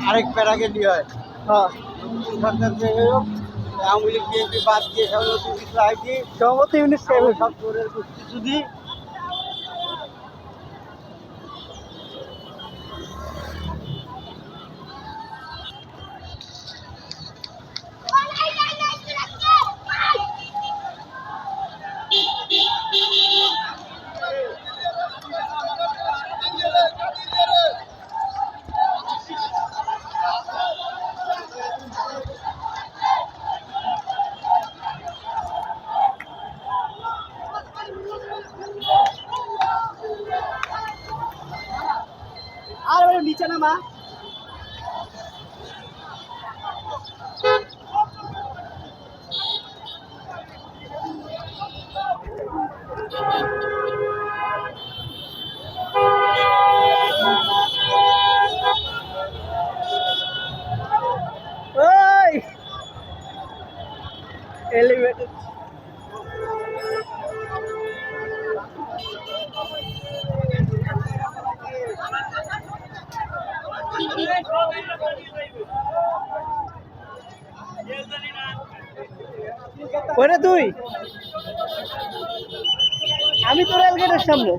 আরেক প্যারাকে দিয়ে হয়। হ্যাঁ, আওয়ামী লীগ বিএনপি বাদ দিয়ে সভাপতি ইউনিট সব জোরের কিছু দিই। আর নিচে নামা এলিভেটেড ওরে তুই আমি তো রেল গেটের সামনে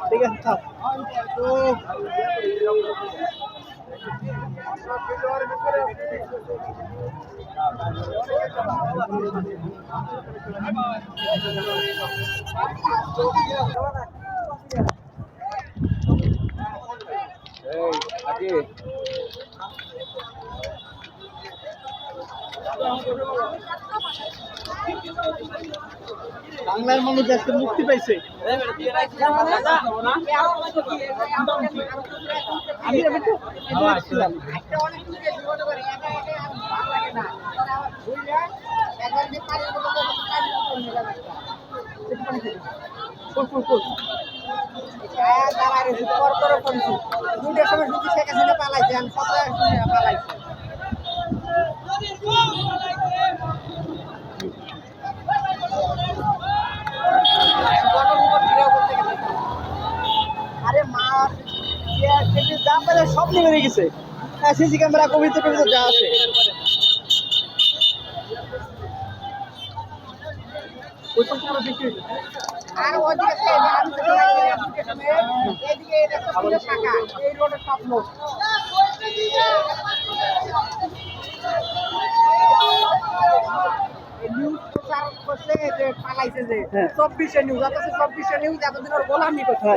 ঠিক আছে থাক বাংলার মানুষ আজকে মুক্তি পাইছে। আরে মা সব নিয়ে বেরিয়ে গেছে। সিসি ক্যামেরা কবিতা টবিতা যা আছে আর ওদিকে এই রোডের সব লোক নিউজ প্রচার করছে যে পালাইছে যে 24 নিউজ আছে 24 নিউজ এতদিন ওর গোলামি করছে।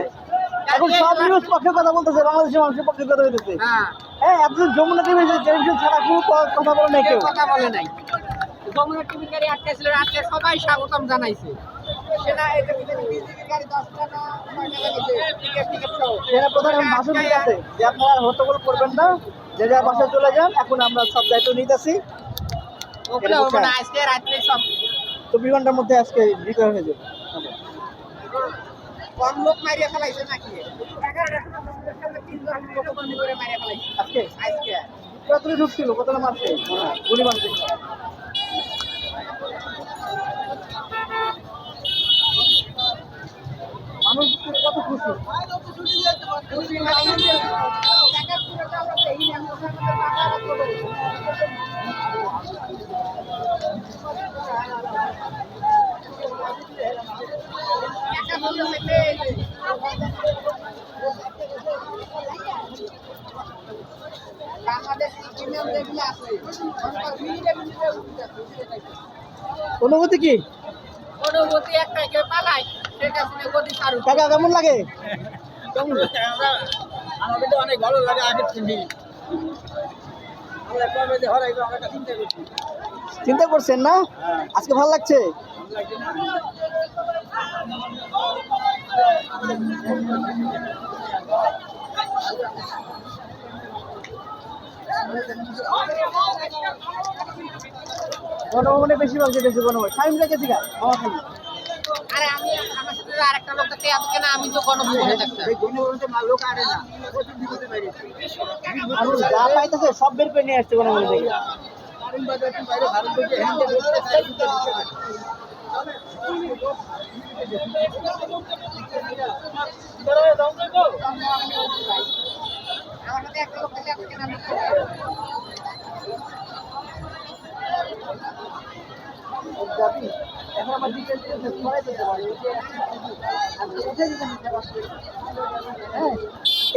এখন সব নিউজ পক্ষে কথা বলতেছে, বাংলাদেশের মানুষের পক্ষে কথা বলতেছে। হ্যাঁ এতদিন যমুনা টিভি টেলিভিশন ছাড়া কোনো কথা বলে নাই, কেউ কথা বলে নাই। যমুনা টিভির গাড়ি আটকে ছিল, আটকে সবাই স্বাগতম জানাইছে। সেনা বিজেপির গাড়ি 10টা না 9টা লাগিয়েছে টিকিট সহ। সেনা প্রধান ভাষণ দিয়েছে যে আপনারা হট্টগোল করবেন না, যে যার বাসায় চলে যান, এখন আমরা সব দায়িত্ব নিতেছি। আজকে রাত্রে সব 24 ঘন্টার মধ্যে আজকে রিটার্ন হয়ে যাবে। কম লোক মারিয়ে ফেলাইছে নাকি? 11টা লোক করে মারিয়ে ফেলাইছে আজকে। কত ঢুকছিল, কতটা মারছে গুলি মারছে? মানুষ কত খুশি। অনুভূতি কি? অনুভূতি একটাই, কেউ পালাই কাকা কেমন লাগে? আমাদের অনেক ভালো লাগে। আগের থেকে চিন্তা করছেন না? আজকে ভালো লাগছে? গণভবনে বেশিরভাগ যেতেছে গণভবন। টাইম লেগেছে গা আরে আমি আমার সাথে আরেকটা লোক থাকে এত কেন আমি তো গণভবনে থাকতাম। এই গণভবনে লোক আরে না, প্রচুর বিপদে বাইরে মানুষ যা পাইতেছে সব বের করে নিয়ে আসছে গণভবন থেকে। কারণ বাজার বাইরে ভারত থেকে হ্যান্ডে আমার সাথে একটা লোক থাকে এত কেন আমি এখন আমার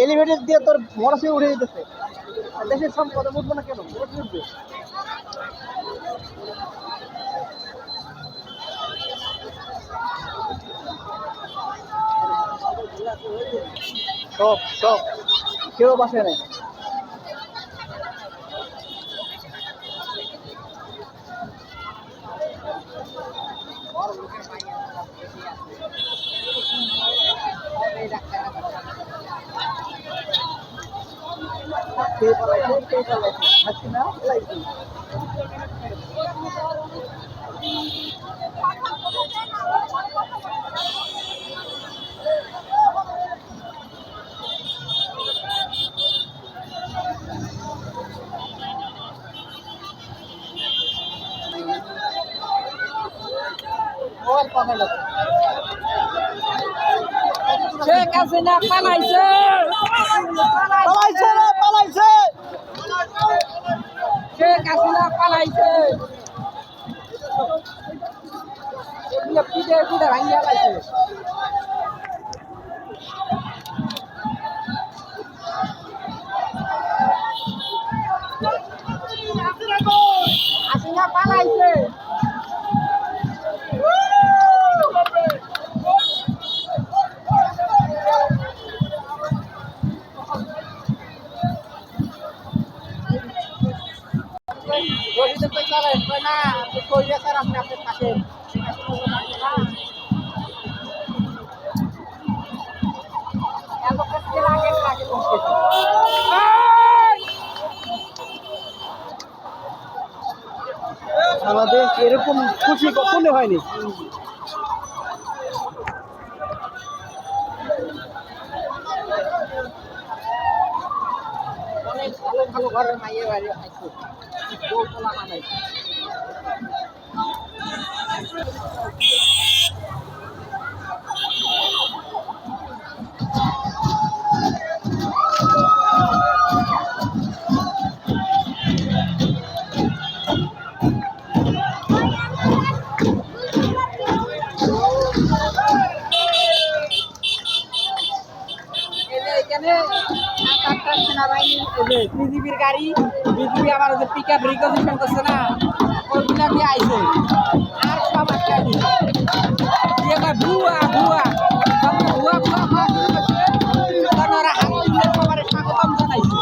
এলিভেটর দিয়ে তোর মরাসে উঠে যেতেছে। দেশের সম্পদ উঠবো না কেন? উঠবে সব সব কেউ বাসে নেই। শেখ হাসিনা পালাইছে, পালাইছে রে পালাইছে, শেখ হাসিনা পালাইছে। পিঠে পিঠে ভাঙিয়া পাইছে। হাসিনা পালাইছে। আমাদের এরকম খুশি কখনো হয়নি। অনেক ভালো ভালো ঘরের মাইয়ে বাড়ি খাইছে, বউতলা বানাইছে। বিজেপির গাড়ি, বিজেপি আবার পিকআপ রিকজিশন করছে না, ওইগুলা দিয়ে আইছে আর সব আটকাই দিচ্ছে। ভুয়া ভুয়া ভুয়া ভুয়া ওরা হাত তুলে সবার স্বাগতম জানাইছে।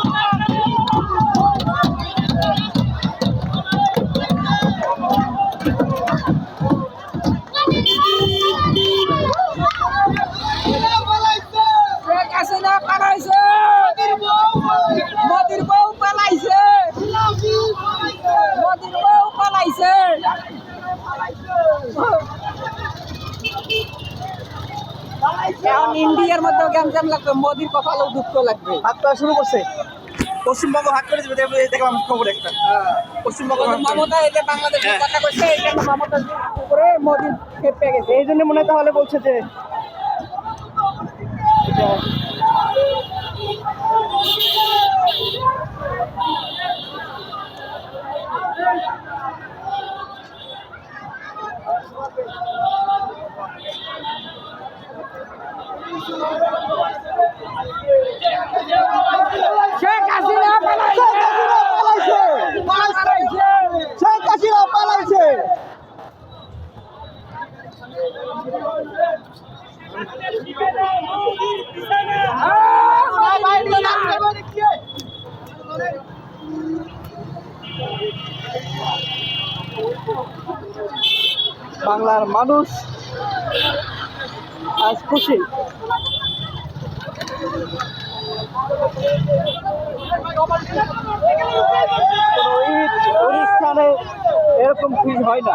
শেখ হাসিনা পালাইছে, মোদির বউ পালাইছে, মোদির বউ পালাইছে। গ্যাঞ্জাম লাগবে, মোদির কপালেও দুঃখ লাগবে। হাত করা শুরু করছে, পশ্চিমবঙ্গ হাত করে দেবে, দেখলাম খবর একটা। পশ্চিমবঙ্গ মমতা এই যে বাংলাদেশের কথা কইছে, এই জন্য মমতার উপরে মোদি খেপে গেছে, এই জন্য মনে হয় তাহলে বলছে যে শেখ হাসিনা পালাইছে, শেখ হাসিনা পালাইছে। বাংলার মানুষ আজ খুশি। অনুষ্ঠানে এরকম ফিল হয় না।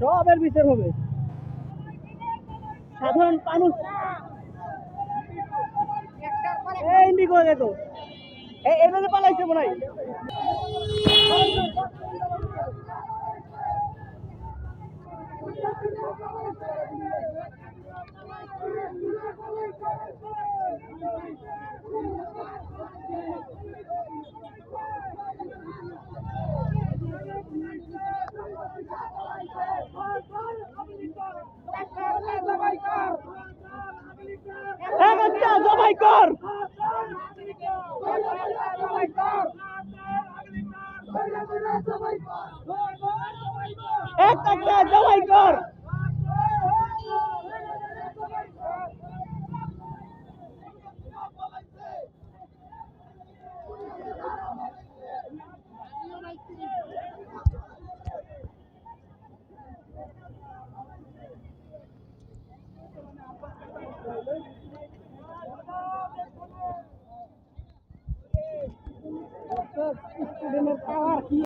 সবের বিচার হবে, সাধারণ মানুষ এই নিকো দেখো এইভাবে পালাইছে মনে হয়। জবাই কর, একটা জবাই কর। স্টুডেন্টের পাওয়ার কি